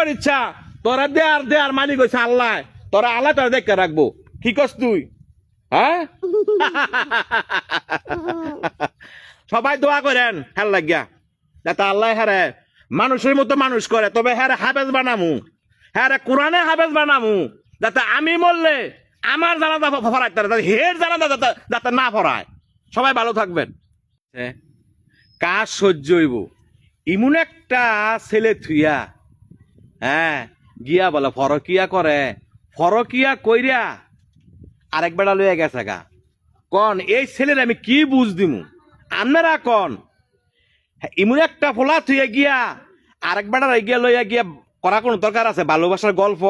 ইচ্ছা তোরা দে আর মালিক হইছে আল্লাহ, তোরা আল্লাহ তোরা দেখে রাখবো। কি করছ তুই? হ্যাঁ সবাই দোয়া করেন হ্যাঁ লাগিয়া যাতে আল্লাহ হ্যারে মানুষের মতো মানুষ করে, তবে হ্যাঁ হাফেজ বানামু, হ্যাঁ কোরআনে হাফেজ বানামু, যাতে আমি মরলে আমার জানাজা ফরাইতে হের জানাজা যাতে না ফরায়। সবাই ভালো থাকবেন। কাজ সহ্য হইব ইমন একটা ছেলে থুইয়া হ্যাঁ গিয়া বলে ফরকিয়া করে, ফরকিয়া কইরা আরেক বেড়া লইয়া গেছে গা। কন এই ছেলের আমি কি বুঝ দিমু? আপনারা কন ইমন একটা ফোলা থুইয়া গিয়া আরেক বেড়া গিয়া লইয়া গিয়া করা কোন দরকার আছে? ভালোবাসার গল্প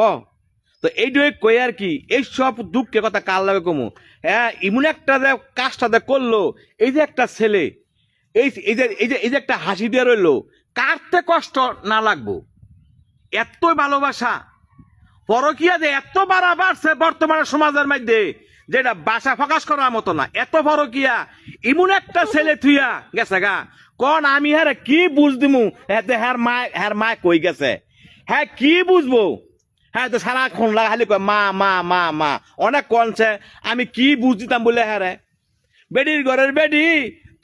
তো এইটাই কই আর কি। এই সব দুঃখের কথা কার লাগে কমু? হ্যাঁ ইমন একটা যে কাজটা যে করলো, এই যে একটা ছেলে এই যে একটা হাসি দিয়ে রইলো, কারতে কষ্ট না লাগবো? এতই ভালোবাসা পরকিয়া যে এত বাড়া বাড়ছে বর্তমানে সমাজের মধ্যে, যেটা বাসা প্রকাশ করার মতো না। এত পরকিয়া ইমন একটা ছেলে থুইয়া গেছে গা। কন আমি হ্যাঁ কি বুঝ দিমু? হ্যার মা কই গেছে, হ্যাঁ কি বুঝবো? হ্যাঁ তো সারাক্ষণ লাগা খালি কয় মা মা মা মা। অনেক কনছে আমি কি বুঝ দিতাম বলে হ্যাঁ রে বেডির ঘরের বেডি,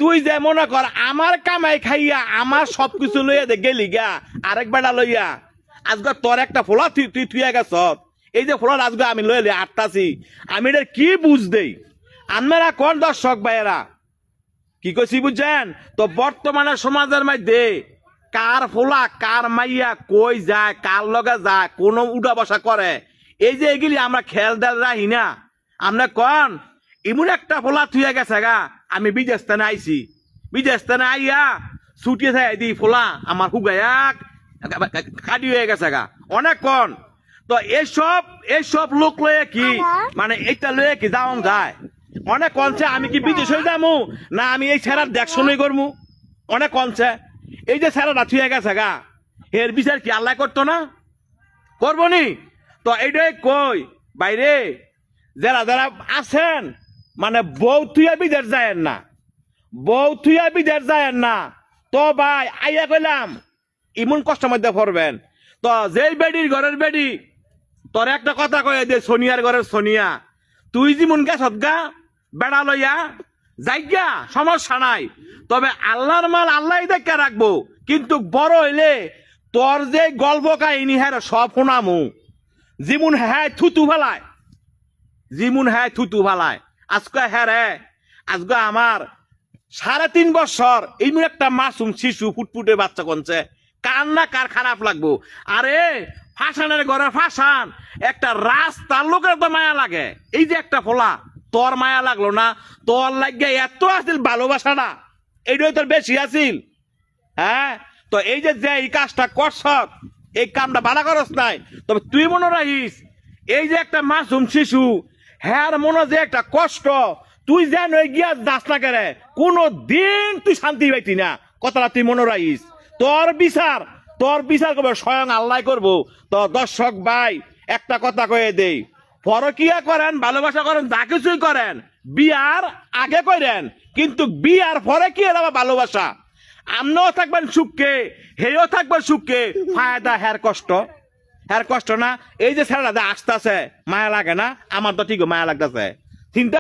তুই যে মনে কর আমার কামাই খাইয়া আমার সবকিছু লইয়া দে গেলি গা আরেক বেড়া লইয়া। আজকে তোর একটা ফোলা তুই থুইয়া গেছ, এই যে ফোলা আজকে আমি লইলি আটটাছি, আমি এটার কি বুঝ দেই? আপনারা কোন দর্শক ভাইয়েরা কি কইছি বুঝছেন? তো বর্তমানে সমাজের মধ্যে কার ফোলা কার মাইয়া কই যায়, কার লগে যায়, কোন উঠা বসা করে, এই যে এগুলি আমরা খেয়াল রাখি না। আমরা কন এমন একটা ফোলা থুইয়া গেছে গা, আমি বিদেশ থেকে আইছি, বিদেশ থেকে আইয়া ছুটিয়ে থাকে দি ফোলা আমার হুগাইয়া কাটি হয়ে গেছে গা। অনেক কন তো এইসব লোক লয়ে কি মানে এইটা লয়ে কি যাওন যায়? অনেক কনছে আমি কি বিদেশ হয়ে যাবো না আমি এই ছেড়ার দেখশনই করবো? অনেক কনছে এই যে ছেড়াটা থুয়ে গেছে গা, এর বিচার কি আল্লাহ করতো না? করবো নি? তো এইটাই কই বাইরে যারা যারা আছেন মানে বউ থুয়া বিদেশ যায় না, বউ থুয়া বিদেশ যায় না, তো ভাই আইয়া কইলাম ইমন কষ্টের মধ্যে পড়বেন। তো যেই বেডির ঘরের বেডি তোর একটা কথা কয়ে দে, সোনিয়ার ঘরের সোনিয়া, তুই যেমন গেছত গা বেড়া লইয়া যাইগা সমস্যা নাই, তবে আল্লাহর মাল আল্লাহ দেখে রাখবো। কিন্তু বড় হইলে তোর যে গল্প কাহিনী হ্যাঁ সব শোনামু। যেমন হ্যাঁ থুতু ফেলায়, যেমন হ্যাঁ থুতু ফেলায়। আজকে হ্যাঁ রে আজকে আমার 3.5 বছর এমন একটা মাসুম শিশু ফুটফুটে বাচ্চা কনছে, কার না কার খারাপ লাগবো? আরে ফাঁসানের ঘরে ফাঁসান একটা রাস্তার লোকের তো মায়া লাগে। এই যে একটা ফোলা তোর মায়া লাগলো না? তোর লাগিয়ে এত আসিল ভালোবাসাটা, এইটাই তোর বেশি আসিল। হ্যাঁ তো এই যে এই কাজটা করছ, এই কামটা ভালো করস নাই, তবে তুই মনে রাখিস এই যে একটা মাসুম শিশু হ্যার মনে যে একটা কষ্ট, তুই যেন গিয়া যাস না কেরে কোনো দিন তুই শান্তি পাইতি না। কথাটা তুই মনে রাখিস। তোর বিচার করবে স্বয়ং আল্লাহ করবো। তো দর্শক ভাই একটা কথা কয়ে দেই, পরকিয়া করেন ভালোবাসা করেন যা কিছুই করেন বিয়ার আগে করেন, কিন্তু বিয়ার পরে কি আবার ভালোবাসা? আমরাও থাকবেন সুখে, হেও থাকবেন সুখে, ফায়দা হ্যার কষ্ট না। এই যে ছেলেটা আসতেছে মায়া লাগে না? আমার তো ঠিক মায়া লাগতেছে। চিন্তা